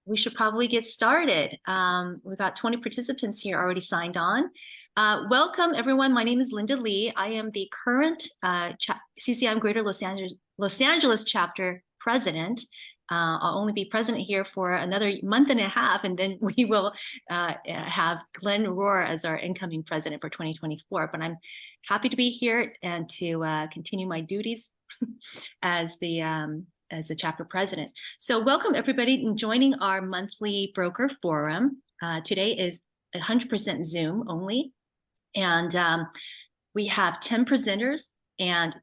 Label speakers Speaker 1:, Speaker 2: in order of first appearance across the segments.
Speaker 1: we should probably get started. We've got 20 participants here already signed on. Welcome, everyone. My name is Linda Lee. I am the current CCIM Greater Los Angeles Chapter President. I'll only be president here for another month and a half, and then we will have Glenn Rohr as our incoming president for 2024. But I'm happy to be here and to continue my duties as the chapter president. So welcome everybody in joining our monthly broker forum. Today is 100% Zoom only. And we have 10 presenters and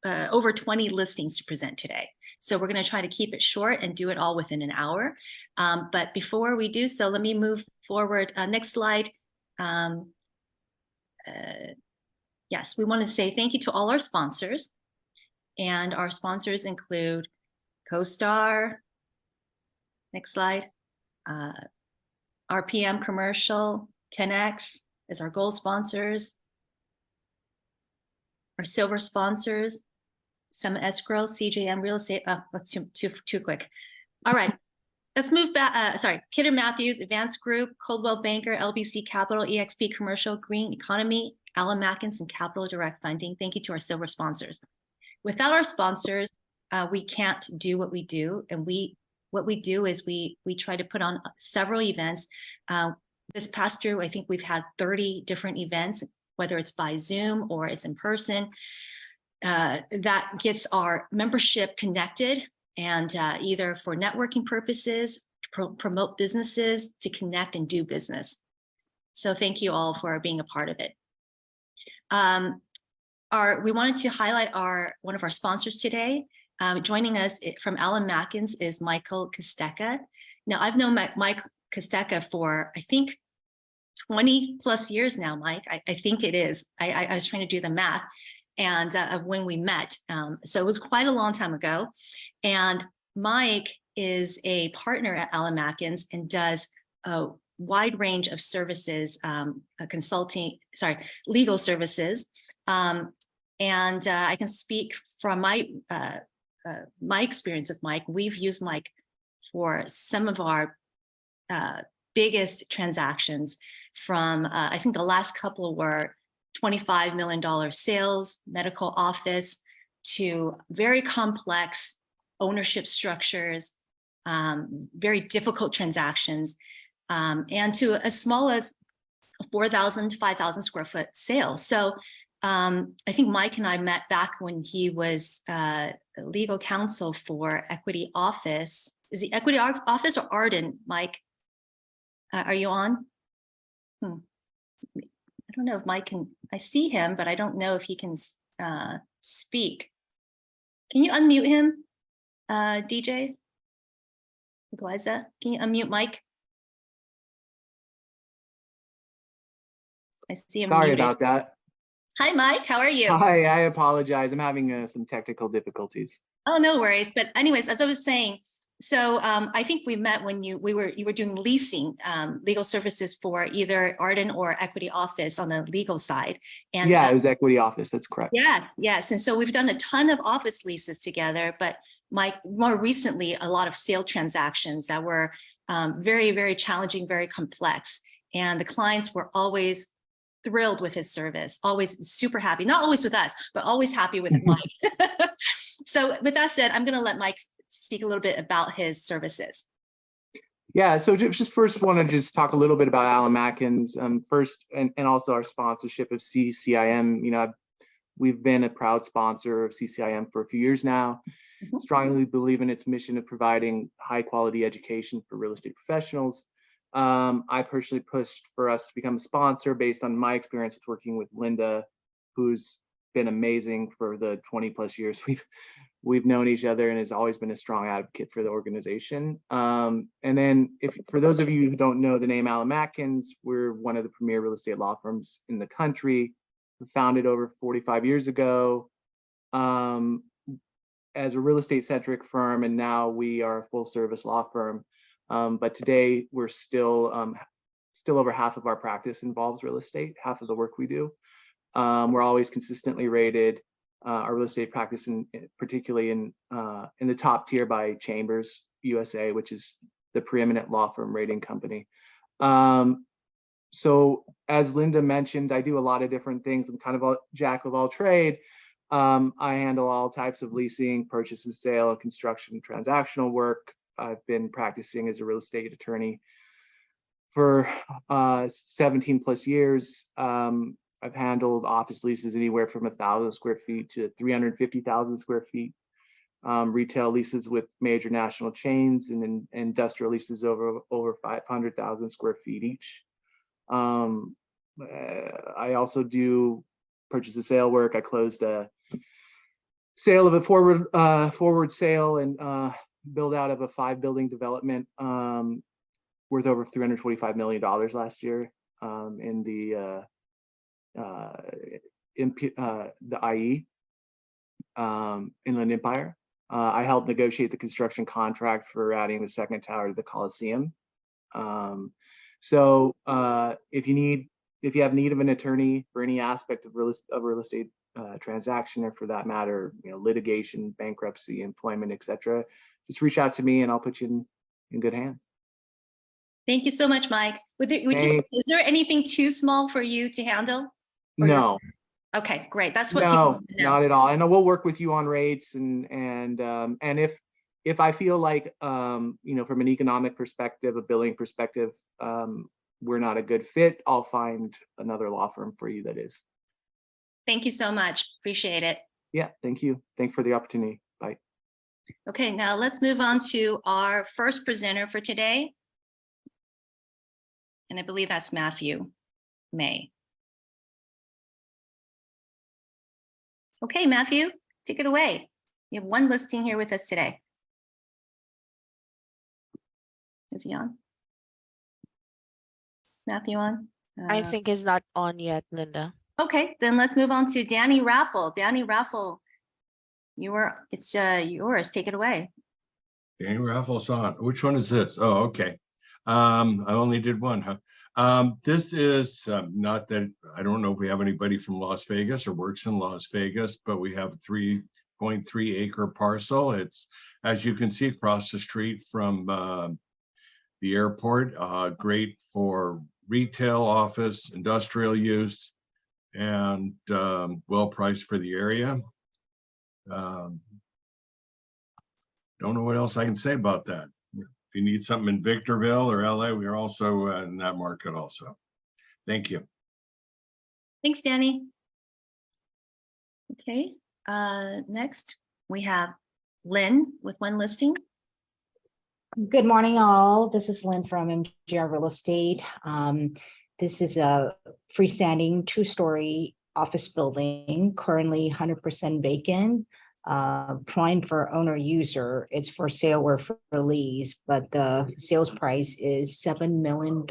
Speaker 1: over 20 listings to present today. So we're going to try to keep it short and do it all within an hour. But before we do so, let me move forward. Next slide. Yes, we want to say thank you to all our sponsors. And our sponsors include CoStar, next slide, RPM Commercial, 10X is our gold sponsors, our silver sponsors, Summit Escrow, CJM Real Estate. Oh, that's too quick. All right, let's move back. Sorry, Kidder Matthews, Advanced Group, Coldwell Banker, LBC Capital, EXP Commercial, Green Economy, Allen Matkins, and Capital Direct Funding. Thank you to our silver sponsors. Without our sponsors, we can't do what we do. And what we do is we try to put on several events. This past year, I think we've had 30 different events, whether it's by Zoom or it's in person. That gets our membership connected and either for networking purposes, to promote businesses, to connect and do business. So thank you all for being a part of it. We wanted to highlight one of our sponsors today. Joining us from Allen Matkins is Michael Kostecka. Now, I've known Mike Kostecka for, I think, 20 plus years now, Mike. I think it is. I was trying to do the math and of when we met. So it was quite a long time ago. And Mike is a partner at Allen Matkins and does a wide range of services, legal services. And I can speak from my experience with Mike. We've used Mike for some of our biggest transactions from, I think the last couple were $25 million sales, medical office, to very complex ownership structures, very difficult transactions, and to as small as 4,000 to 5,000 square foot sales. So I think Mike and I met back when he was legal counsel for Equity Office. Is he Equity Office or Arden, Mike? Are you on? I don't know if Mike can, I see him, but I don't know if he can speak. Can you unmute him, DJ? Eliza, can you unmute Mike? I see him
Speaker 2: Sorry
Speaker 1: muted.
Speaker 2: about that.
Speaker 1: Hi, Mike. How are you?
Speaker 2: Hi, I apologize. I'm having some technical difficulties.
Speaker 1: Oh, no worries. But anyways, as I was saying, so I think we met when you were doing leasing legal services for either Arden or Equity Office on the legal side. And
Speaker 2: yeah, it was Equity Office. That's correct.
Speaker 1: Yes, yes. And so we've done a ton of office leases together, but Mike, more recently, a lot of sale transactions that were very, very challenging, very complex. And the clients were always thrilled with his service, always super happy, not always with us, but always happy with Mike. So with that said, I'm going to let Mike speak a little bit about his services.
Speaker 2: Yeah, so just first want to just talk a little bit about Allen Matkins first, and also our sponsorship of CCIM. You know, we've been a proud sponsor of CCIM for a few years now. Strongly believe in its mission of providing high quality education for real estate professionals. I personally pushed for us to become a sponsor based on my experience with working with Linda, who's been amazing for the 20 plus years we've known each other, and has always been a strong advocate for the organization. And then for those of you who don't know the name Allen Matkins, we're one of the premier real estate law firms in the country. We founded over 45 years ago as a real estate centric firm, and now we are a full service law firm. But today we're still over half of our practice involves real estate, half of the work we do. We're always consistently rated, our real estate practice, particularly in the top tier by Chambers, USA, which is the preeminent law firm rating company. So as Linda mentioned, I do a lot of different things. I'm kind of a jack of all trade. I handle all types of leasing, purchase and sale, and construction transactional work. I've been practicing as a real estate attorney for 17 plus years. I've handled office leases anywhere from 1,000 square feet to 350,000 square feet. Retail leases with major national chains, and then industrial leases over 500,000 square feet each. I also do purchase and sale work. I closed a sale of a forward sale and build out of a 5-building development worth over $325 million last year in the IE, Inland Empire. I helped negotiate the construction contract for adding the second tower to the Coliseum. So if you have need of an attorney for any aspect of real estate transaction, or for that matter, litigation, bankruptcy, employment, etc., just reach out to me and I'll put you in good hands.
Speaker 1: Thank you so much, Mike. Is there anything too small for you to handle?
Speaker 2: No.
Speaker 1: Okay, great. That's what
Speaker 2: No, not at all. And we'll work with you on rates, and if I feel like from an economic perspective, a billing perspective, we're not a good fit, I'll find another law firm for you that is.
Speaker 1: Thank you so much. Appreciate it.
Speaker 2: Yeah, thank you. Thanks for the opportunity. Bye.
Speaker 1: Okay, now let's move on to our first presenter for today. And I believe that's Matthew May. Okay, Matthew, take it away. You have one listing here with us today. Is he on? Matthew on?
Speaker 3: I think he's not on yet, Linda.
Speaker 1: Okay, then let's move on to Danny Raffle. Danny Raffle, it's yours. Take it away.
Speaker 4: Danny Raffle's on. Which one is this? Oh, okay. I only did one, huh? This is not that I don't know if we have anybody from Las Vegas or works in Las Vegas, but we have a 3.3 acre parcel. It's, as you can see, across the street from the airport. Great for retail, office, industrial use, and well priced for the area. Don't know what else I can say about that. If you need something in Victorville or LA, we are also in that market also. Thank you.
Speaker 1: Thanks, Danny. Okay, next we have Lynn with one listing.
Speaker 5: Good morning, all. This is Lynn from MGR Real Estate. This is a freestanding 2-story office building, currently 100% vacant. Prime for owner user. It's for sale or for lease, but the sales price is $7 million,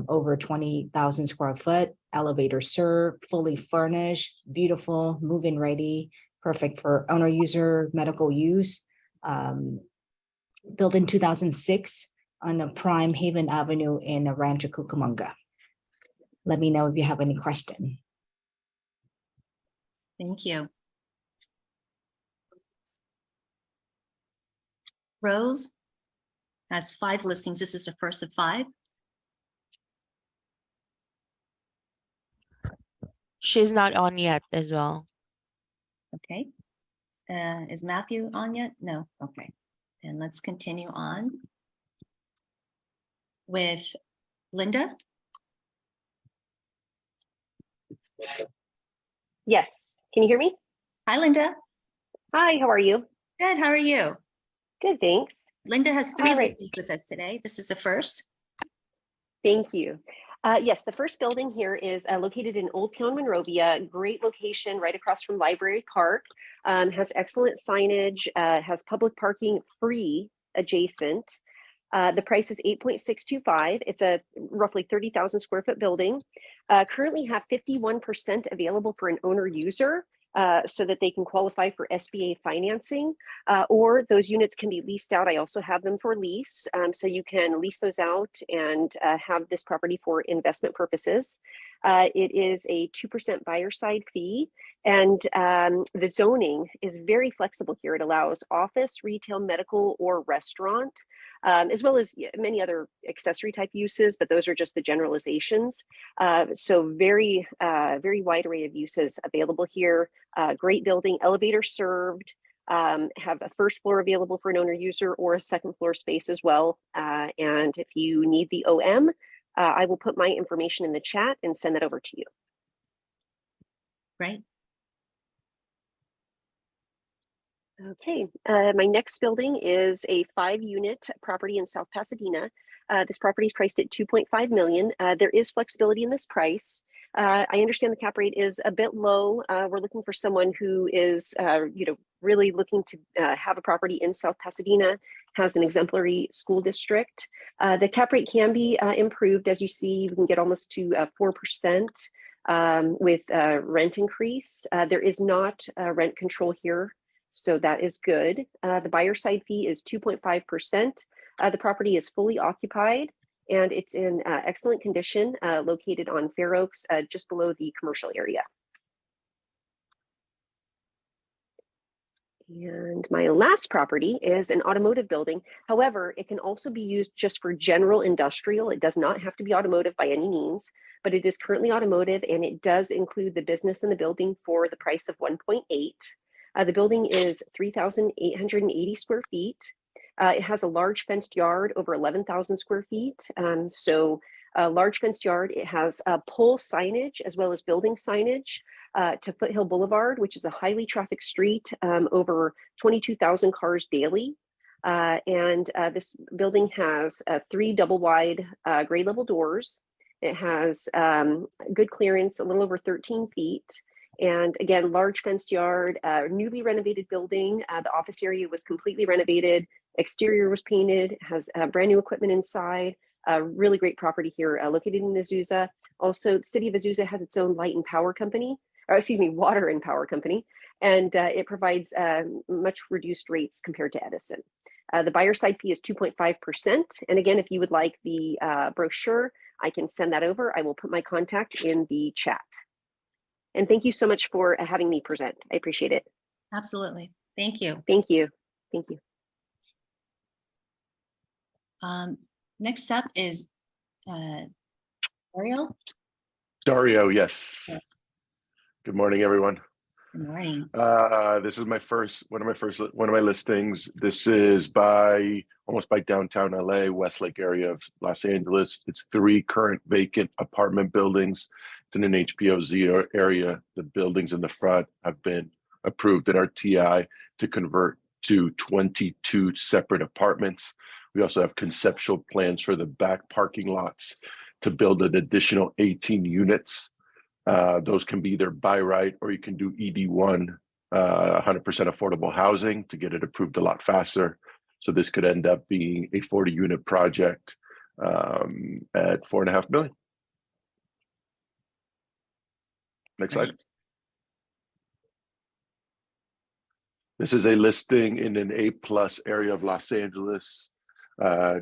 Speaker 5: over 20,000 square foot, elevator served, fully furnished, beautiful, move-in ready, perfect for owner user, medical use. Built in 2006 on a prime Haven Avenue in Rancho Cucamonga. Let me know if you have any question.
Speaker 1: Thank you. Rose has 5 listings. This is the first of 5.
Speaker 3: She's not on yet as well.
Speaker 1: Okay. Is Matthew on yet? No. Okay. And let's continue on with Linda.
Speaker 6: Yes. Can you hear me?
Speaker 1: Hi, Linda.
Speaker 6: Hi, how are you?
Speaker 1: Good. How are you?
Speaker 6: Good, thanks.
Speaker 1: Linda has 3
Speaker 6: All right.
Speaker 1: listings with us today. This is the first.
Speaker 6: Thank you. Yes, the first building here is located in Old Town Monrovia. Great location right across from Library Park. Has excellent signage, has public parking free adjacent. The price is $8.625. It's a roughly 30,000 square foot building. Currently have 51% available for an owner user. So that they can qualify for SBA financing, or those units can be leased out. I also have them for lease, so you can lease those out and have this property for investment purposes. It is a 2% buyer side fee, and the zoning is very flexible here. It allows office, retail, medical, or restaurant, as well as many other accessory type uses, but those are just the generalizations. So very wide array of uses available here. Great building, elevator served, have a first floor available for an owner user or a second floor space as well. And if you need the OM, I will put my information in the chat and send that over to you.
Speaker 1: Right.
Speaker 6: Okay, my next building is a 5-unit property in South Pasadena. This property is priced at $2.5 million. There is flexibility in this price. I understand the cap rate is a bit low. We're looking for someone who is, really looking to have a property in South Pasadena, has an exemplary school district. The cap rate can be improved. As you see, you can get almost to 4% with rent increase. There is not rent control here, so that is good. The buyer side fee is 2.5%. The property is fully occupied and it's in excellent condition, located on Fair Oaks, just below the commercial area. And my last property is an automotive building. However, it can also be used just for general industrial. It does not have to be automotive by any means, but it is currently automotive, and it does include the business in the building for the price of 1.8. The building is 3,880 square feet. It has a large fenced yard, over 11,000 square feet. So a large fenced yard. It has pole signage as well as building signage to Foothill Boulevard, which is a highly trafficked street, over 22,000 cars daily. And this building has 3 double wide grade level doors. It has good clearance, a little over 13 feet. And again, large fenced yard, newly renovated building. The office area was completely renovated. Exterior was painted, has brand new equipment inside. Really great property here, located in Azusa. Also, the city of Azusa has its own light and power company, or excuse me, water and power company. And it provides much reduced rates compared to Edison. The buyer side fee is 2.5%. And again, if you would like the brochure, I can send that over. I will put my contact in the chat. And thank you so much for having me present. I appreciate it.
Speaker 1: Absolutely. Thank you.
Speaker 6: Thank you. Thank you.
Speaker 1: Next up is Ariel.
Speaker 7: Dario, yes. Good morning, everyone.
Speaker 1: Good morning.
Speaker 7: This is one of my listings. This is almost by downtown LA, Westlake area of Los Angeles. It's 3 current vacant apartment buildings. It's in an HPOZ area. The buildings in the front have been approved at our TI to convert to 22 separate apartments. We also have conceptual plans for the back parking lots to build an additional 18 units. Those can be either by right or you can do ED1, 100% affordable housing to get it approved a lot faster. So this could end up being a 40-unit project at $4.5 million. Next slide. This is a listing in an A+ area of Los Angeles,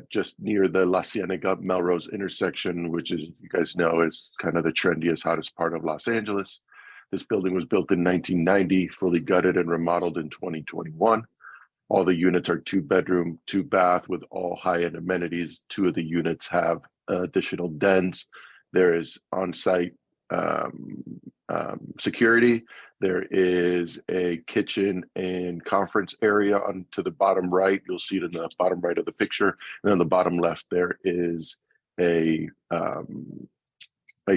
Speaker 7: just near the La Cienega Melrose intersection, which is, if you guys know, is kind of the trendiest, hottest part of Los Angeles. This building was built in 1990, fully gutted and remodeled in 2021. All the units are 2-bedroom, 2-bath with all high-end amenities. 2 of the units have additional dens. There is on-site security. There is a kitchen and conference area on to the bottom right. You'll see it in the bottom right of the picture. And on the bottom left, there is a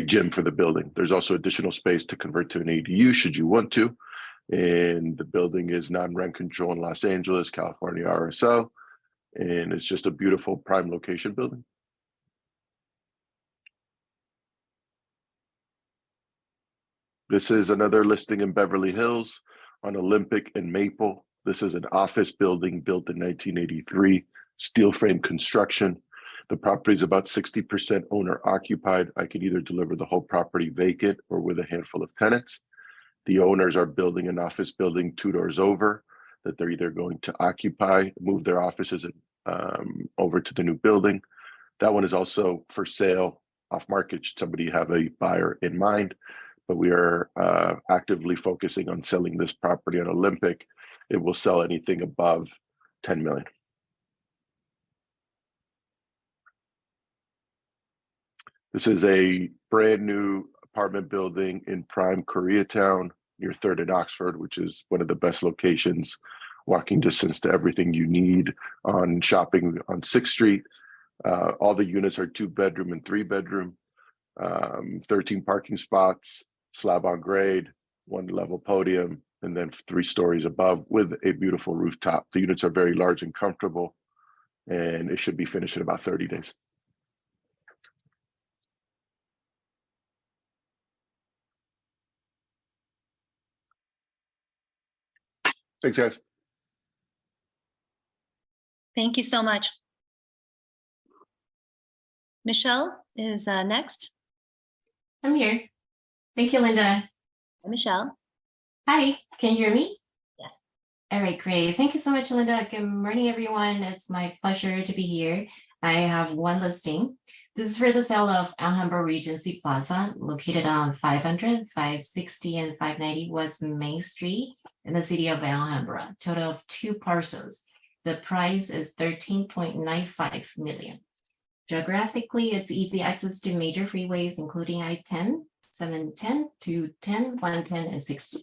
Speaker 7: gym for the building. There's also additional space to convert to an ADU should you want to. And the building is non-rent control in Los Angeles, California RSO. And it's just a beautiful prime location building. This is another listing in Beverly Hills on Olympic and Maple. This is an office building built in 1983, steel frame construction. The property is about 60% owner occupied. I could either deliver the whole property vacant or with a handful of tenants. The owners are building an office building 2 doors over that they're either going to occupy, move their offices over to the new building. That one is also for sale off market should somebody have a buyer in mind. But we are actively focusing on selling this property on Olympic. It will sell anything above 10 million. This is a brand new apartment building in prime Koreatown near 3rd and Oxford, which is one of the best locations, walking distance to everything you need on shopping on 6th Street. All the units are 2-bedroom and 3-bedroom, 13 parking spots, slab on grade, 1-level podium, and then 3 stories above with a beautiful rooftop. The units are very large and comfortable, and it should be finished in about 30 days. Thanks, guys.
Speaker 1: Thank you so much. Michelle is next.
Speaker 8: I'm here. Thank you, Linda.
Speaker 1: Hi, Michelle.
Speaker 8: Hi, can you hear me?
Speaker 1: Yes.
Speaker 8: All right, great. Thank you so much, Linda. Good morning, everyone. It's my pleasure to be here. I have one listing. This is for the sale of Alhambra Regency Plaza, located on 500, 560, and 590 West Main Street in the city of Alhambra. Total of 2 parcels. The price is 13.95 million. Geographically, it's easy access to major freeways, including I-10, 710, 210, 110, and 60.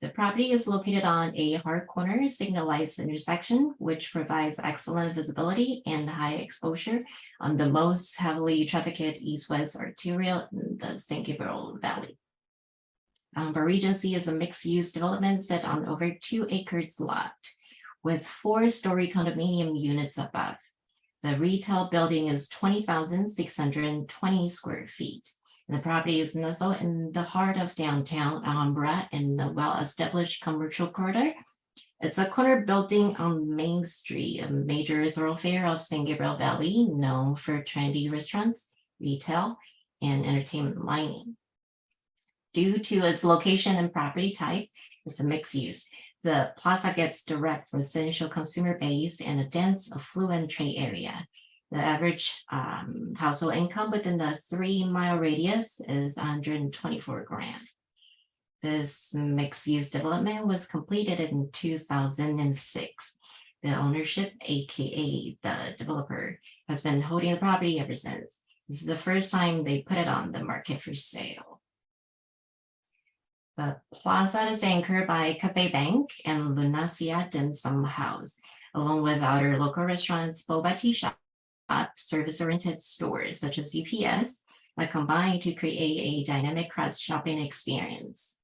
Speaker 8: The property is located on a hard corner signalized intersection, which provides excellent visibility and high exposure on the most heavily trafficked east-west arterial in the San Gabriel Valley. Alhambra Regency is a mixed-use development set on over 2 acres lot with 4-story condominium units above. The retail building is 20,620 square feet. The property is nestled in the heart of downtown Alhambra in a well-established commercial corridor. It's a corner building on Main Street, a major thoroughfare of San Gabriel Valley, known for trendy restaurants, retail, and entertainment lining. Due to its location and property type, it's a mixed use. The plaza gets direct residential consumer base and a dense, affluent trade area. The average household income within the 3-mile radius is 124 grand. This mixed-use development was completed in 2006. The ownership, aka the developer, has been holding the property ever since. This is the first time they put it on the market for sale. The plaza is anchored by Cathay Bank and Lunacia Dim Sum House, along with other local restaurants, boba tea shop, service-oriented stores such as UPS that combine to create a dynamic cross-shopping experience.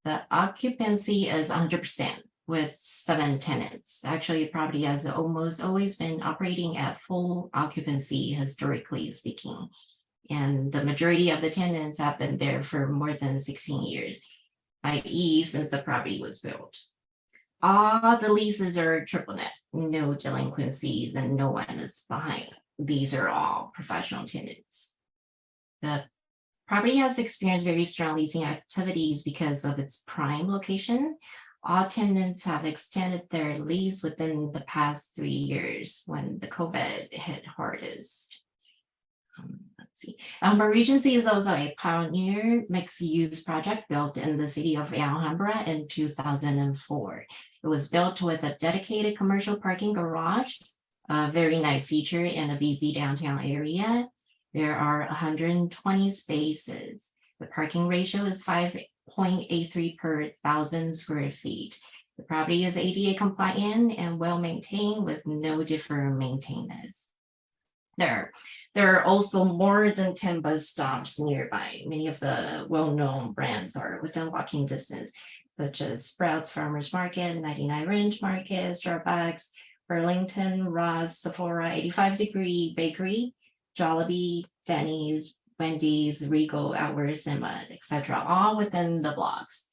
Speaker 8: The occupancy is 100% with 7 tenants. Actually, the property has almost always been operating at full occupancy, historically speaking. And the majority of the tenants have been there for more than 16 years, i.e. since the property was built. All the leases are triple net, no delinquencies, and no one is behind. These are all professional tenants. The property has experienced very strong leasing activities because of its prime location. All tenants have extended their lease within the past 3 years when the COVID hit hardest. Let's see. Alhambra Regency is also a pioneer mixed-use project built in the city of Alhambra in 2004. It was built with a dedicated commercial parking garage, a very nice feature in a busy downtown area. There are 120 spaces. The parking ratio is 5.83 per 1,000 square feet. The property is ADA compliant and well maintained with no deferred maintenance. There are also more than 10 bus stops nearby. Many of the well-known brands are within walking distance, such as Sprouts Farmers Market, 99 Ranch Market, Starbucks, Burlington, Ross, Sephora, 85 Degree Bakery, Jollibee, Denny's, Wendy's, Regal, Albertsons, etc., all within the blocks.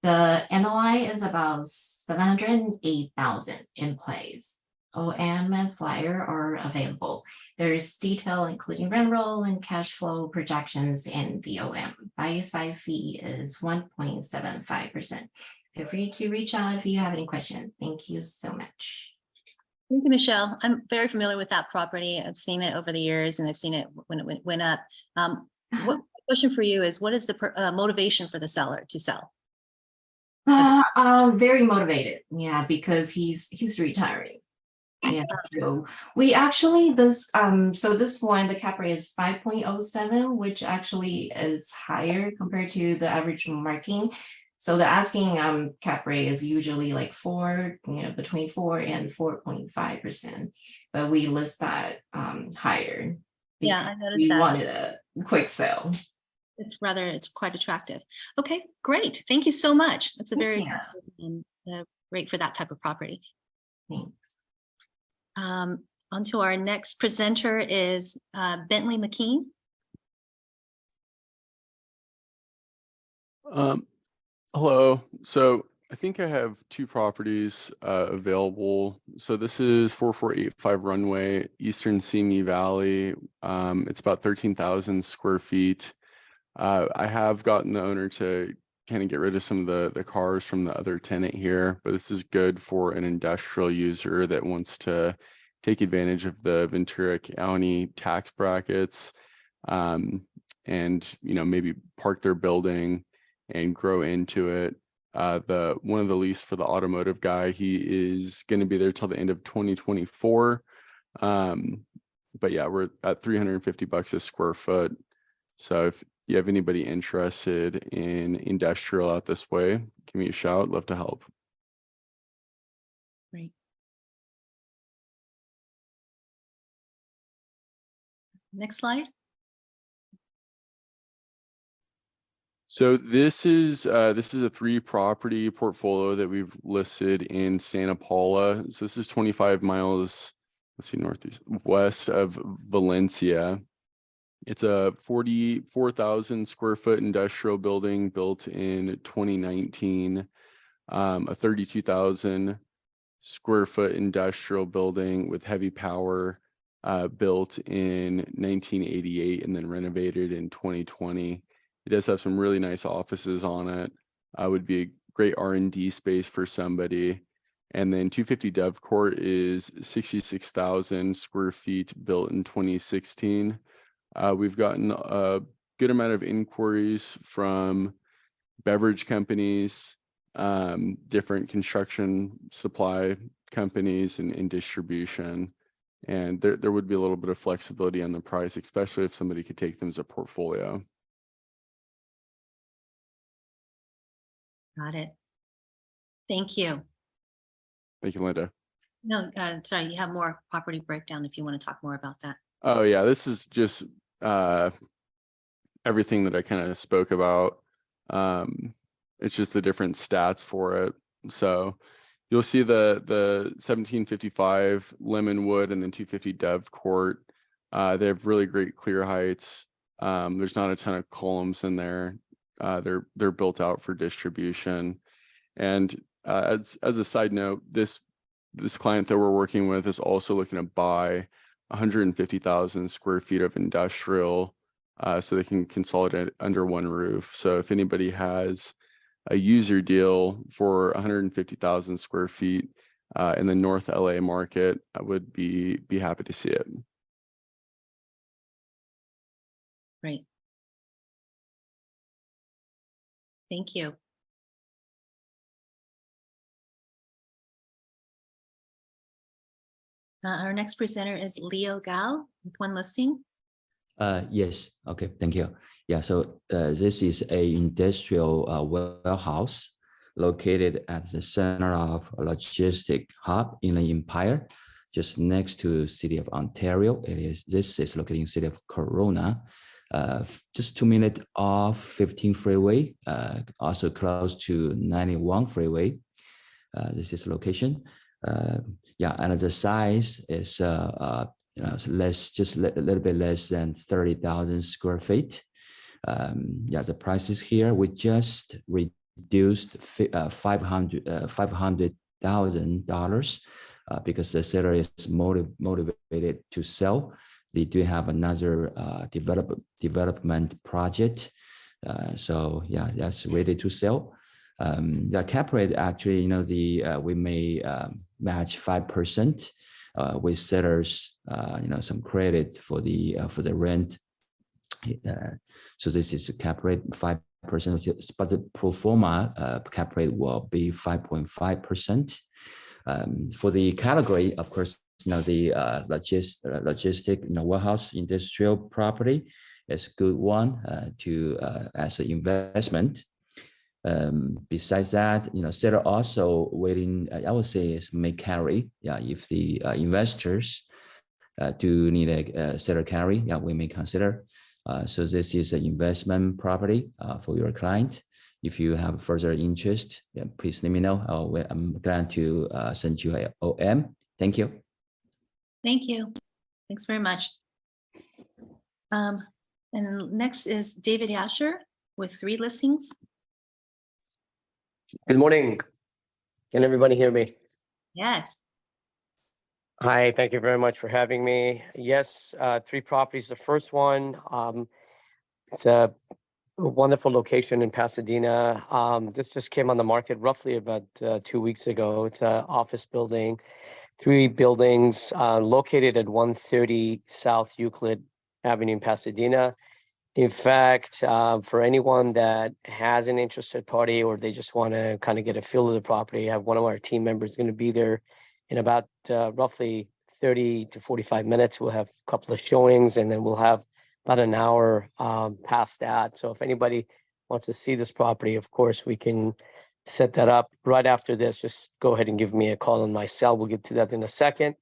Speaker 8: The NOI is about 708,000 in place. OM and flyer are available. There's detail including rent roll and cash flow projections in the OM. Buy-side fee is 1.75%. Feel free to reach out if you have any questions. Thank you so much.
Speaker 1: Thank you, Michelle. I'm very familiar with that property. I've seen it over the years and I've seen it when it went up. What question for you is, what is the motivation for the seller to sell?
Speaker 8: Very motivated, yeah, because he's retiring. Yeah, so we actually so this one, the cap rate is 5.07, which actually is higher compared to the average marking. So the asking cap rate is usually like between 4 and 4.5%, but we list that higher.
Speaker 1: Yeah, I
Speaker 8: because
Speaker 1: noticed
Speaker 8: we
Speaker 1: that.
Speaker 8: wanted a quick sale.
Speaker 1: It's quite attractive. Okay, great. Thank you so much. That's a very
Speaker 8: Yeah.
Speaker 1: attractive rate for that type of property.
Speaker 8: Thanks.
Speaker 1: On to our next presenter is Bentley McKean.
Speaker 9: Hello. So I think I have two properties available. So this is 4485 Runway, Eastern Simi Valley. It's about 13,000 square feet. I have gotten the owner to kind of get rid of some of the cars from the other tenant here, but this is good for an industrial user that wants to take advantage of the Ventura County tax brackets, and maybe park their building and grow into it. One of the lease for the automotive guy, he is going to be there till the end of 2024. But yeah, we're at $350 a square foot. So if you have anybody interested in industrial out this way, give me a shout. Love to help.
Speaker 1: Great. Next slide.
Speaker 9: So this is a 3-property portfolio that we've listed in Santa Paula. So this is 25 miles, let's see, northeast west of Valencia. It's a 44,000 square foot industrial building built in 2019, a 32,000 square foot industrial building with heavy power, built in 1988 and then renovated in 2020. It does have some really nice offices on it. Would be a great R&D space for somebody. And then 250 Dove Court is 66,000 square feet, built in 2016. We've gotten a good amount of inquiries from beverage companies, different construction supply companies and distribution. And there would be a little bit of flexibility on the price, especially if somebody could take them as a portfolio.
Speaker 1: Got it. Thank you.
Speaker 9: Thank you, Linda.
Speaker 1: No, sorry, you have more property breakdown if you want to talk more about that.
Speaker 9: Oh yeah, this is just everything that I kind of spoke about. It's just the different stats for it. So you'll see the 1755 Lemonwood and then 250 Dove Court. They have really great clear heights. There's not a ton of columns in there. They're built out for distribution. And as a side note, this client that we're working with is also looking to buy 150,000 square feet of industrial, so they can consolidate under one roof. So if anybody has a user deal for 150,000 square feet in the North LA market, I would be happy to see it.
Speaker 1: Great. Thank you. Our next presenter is Leo Gao with one listing.
Speaker 10: Yes. Okay. Thank you. Yeah. So this is a industrial warehouse located at the center of a logistic hub in the Empire, just next to City of Ontario. This is located in City of Corona, just 2 minutes off 15 freeway, also close to 91 freeway. This is location. Yeah, and the size is just a little bit less than 30,000 square feet. Yeah, the prices here, we just reduced $500,000 because the seller is motivated to sell. They do have another development project. So yeah, that's ready to sell. The cap rate actually, we may match 5%. with sellers, some credit for the rent. So this is a cap rate 5%, but the pro forma cap rate will be 5.5%. For the category, of course, the logistic, warehouse industrial property is a good one to as an investment. Besides that, seller also waiting, I would say, is may carry. Yeah, if the investors do need a seller carry, yeah, we may consider. So this is an investment property for your client. If you have further interest, yeah, please let me know. I'm glad to send you a OM. Thank you.
Speaker 1: Thank you. Thanks very much. And next is David Asher with 3 listings.
Speaker 11: Good morning. Can everybody hear me?
Speaker 1: Yes.
Speaker 11: Hi, thank you very much for having me. Yes, 3 properties. The first one, it's a wonderful location in Pasadena. This just came on the market roughly about 2 weeks ago. It's an office building, 3 buildings located at 130 South Euclid Avenue in Pasadena. In fact, for anyone that has an interested party or they just want to kind of get a feel of the property, I have one of our team members going to be there in about roughly 30 to 45 minutes. We'll have a couple of showings and then we'll have about an hour past that. So if anybody wants to see this property, of course, we can set that up right after this. Just go ahead and give me a call on my cell. We'll get to that in a second.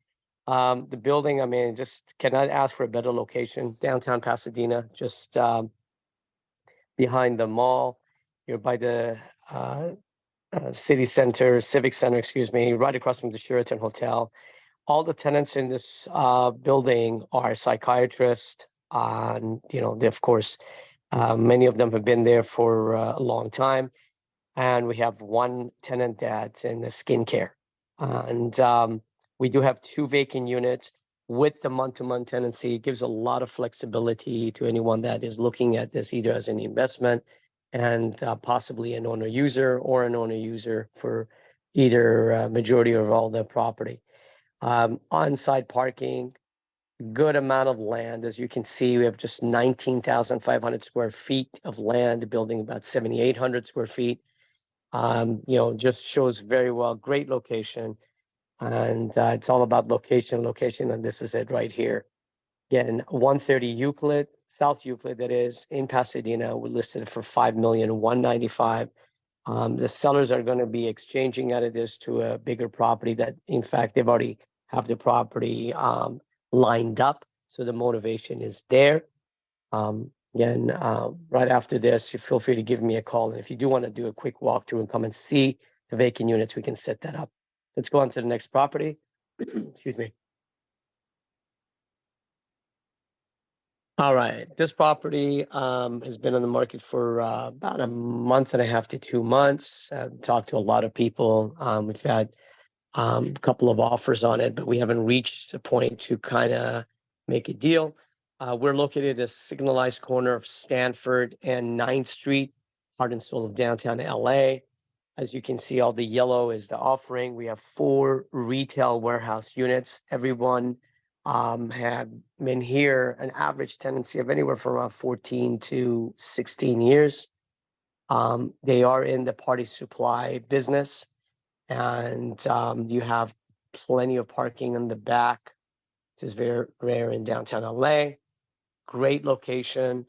Speaker 11: The building, I mean, just cannot ask for a better location. Downtown Pasadena, just behind the mall. You're by the civic center, excuse me, right across from the Sheraton Hotel. All the tenants in this building are psychiatrists. They, of course, many of them have been there for a long time. And we have one tenant that's in the skincare. And we do have 2 vacant units with the month-to-month tenancy. It gives a lot of flexibility to anyone that is looking at this either as an investment and possibly an owner-user or an owner-user for either majority or all the property. On-site parking, good amount of land. As you can see, we have just 19,500 square feet of land, building about 7,800 square feet. Just shows very well, great location. And it's all about location, and this is it right here. Again, 130 Euclid, South Euclid, that is in Pasadena. We listed it for $5,195,000. The sellers are going to be exchanging out of this to a bigger property that, in fact, they've already have the property lined up. So the motivation is there. Again, right after this, you feel free to give me a call. And if you do want to do a quick walkthrough and come and see the vacant units, we can set that up. Let's go on to the next property. Excuse me. All right, this property has been on the market for about a month and a half to 2 months. I've talked to a lot of people. We've had a couple of offers on it, but we haven't reached a point to kind of make a deal. We're located at a signalized corner of Stanford and 9th Street, heart and soul of downtown LA. As you can see, all the yellow is the offering. We have 4 retail warehouse units. Everyone have been here an average tenancy of anywhere from around 14 to 16 years. They are in the party supply business, and you have plenty of parking in the back, which is very rare in downtown LA. Great location.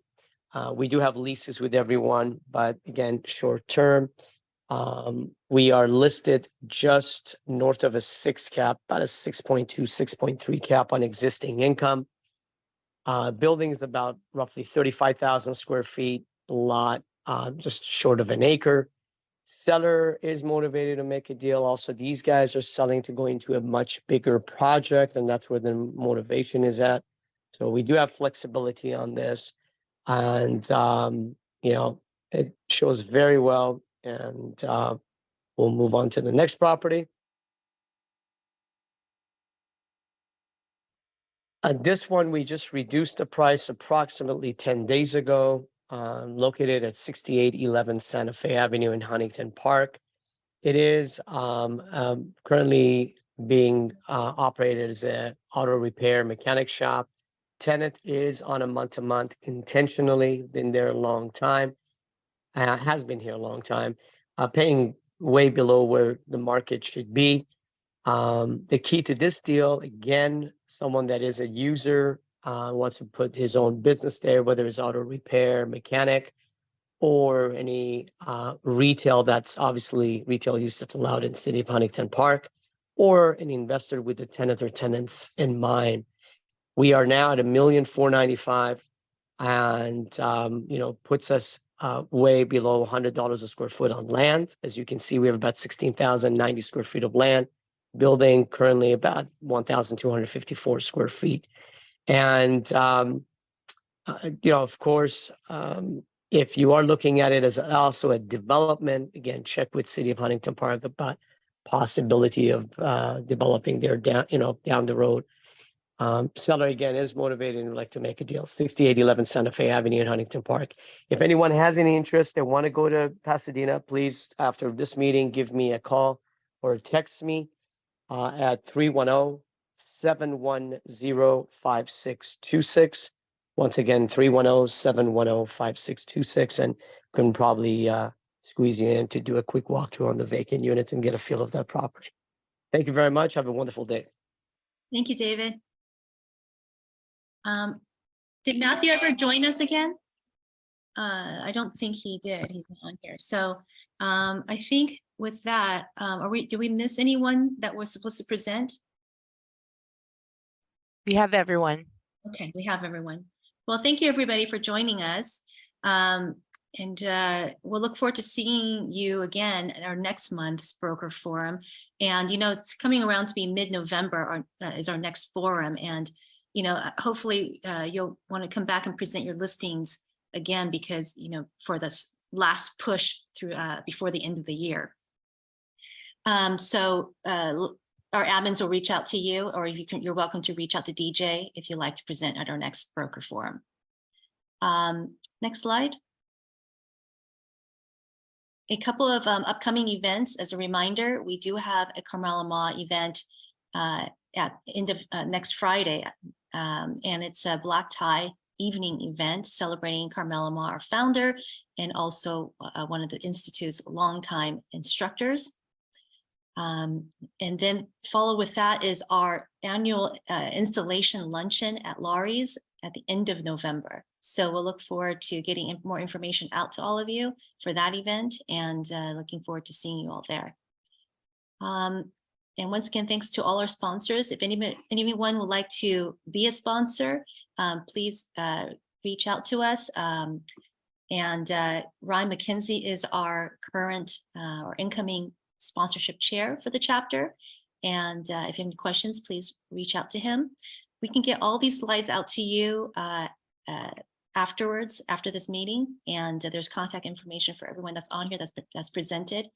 Speaker 11: We do have leases with everyone, but again, short term. We are listed just north of a 6 cap, about a 6.2, 6.3 cap on existing income. Building is about roughly 35,000 square feet, lot just short of an acre. Seller is motivated to make a deal. Also, these guys are selling to go into a much bigger project, and that's where the motivation is at. So we do have flexibility on this, and it shows very well. And we'll move on to the next property. This one, we just reduced the price approximately 10 days ago, located at 6811 Santa Fe Avenue in Huntington Park. It is currently being operated as a auto repair mechanic shop. Tenant is on a month-to-month intentionally, been there a long time, has been here a long time, paying way below where the market should be. The key to this deal, again, someone that is a user, wants to put his own business there, whether it's auto repair, mechanic, or any retail that's obviously retail use that's allowed in the city of Huntington Park, or an investor with the tenant or tenants in mind. We are now at $1,495,000, and puts us way below $100 a square foot on land. As you can see, we have about 16,090 square feet of land. Building currently about 1,254 square feet. And of course, if you are looking at it as also a development, again, check with City of Huntington Park about possibility of developing there down the road. Seller again is motivated and would like to make a deal. 6811 Santa Fe Avenue in Huntington Park. If anyone has any interest and want to go to Pasadena, please, after this meeting, give me a call or text me at 310-710-5626. Once again, 310-710-5626, and can probably squeeze you in to do a quick walkthrough on the vacant units and get a feel of that property. Thank you very much. Have a wonderful day.
Speaker 1: Thank you, David. Did Matthew ever join us again? I don't think he did. He's not on here. So I think with that, did we miss anyone that was supposed to present?
Speaker 3: We have everyone.
Speaker 1: Okay, we have everyone. Well, thank you everybody for joining us. And we'll look forward to seeing you again at our next month's broker forum. And, it's coming around to be mid-November is our next forum. And, hopefully you'll want to come back and present your listings again, because, for this last push through before the end of the year. So our admins will reach out to you, or if you're welcome to reach out to DJ if you'd like to present at our next broker forum. Next slide. A couple of upcoming events. As a reminder, we do have a Carmela Ma event at end of next Friday, and it's a black tie evening event celebrating Carmela Ma, our founder, and also one of the Institute's longtime instructors. And then follow with that is our annual installation luncheon at Laurie's at the end of November. So we'll look forward to getting more information out to all of you for that event, and looking forward to seeing you all there. And once again, thanks to all our sponsors. If anyone would like to be a sponsor, please reach out to us. And Ryan McKenzie is our current or incoming sponsorship chair for the chapter. And if you have any questions, please reach out to him. We can get all these slides out to you afterwards, after this meeting. And there's contact information for everyone that's on here that's presented.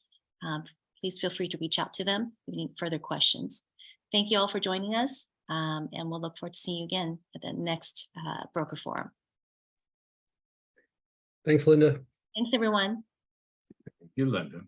Speaker 1: Please feel free to reach out to them if you need further questions. Thank you all for joining us. And we'll look forward to seeing you again at the next broker forum.
Speaker 12: Thanks, Linda.
Speaker 1: Thanks, everyone.
Speaker 4: Thank you, Linda.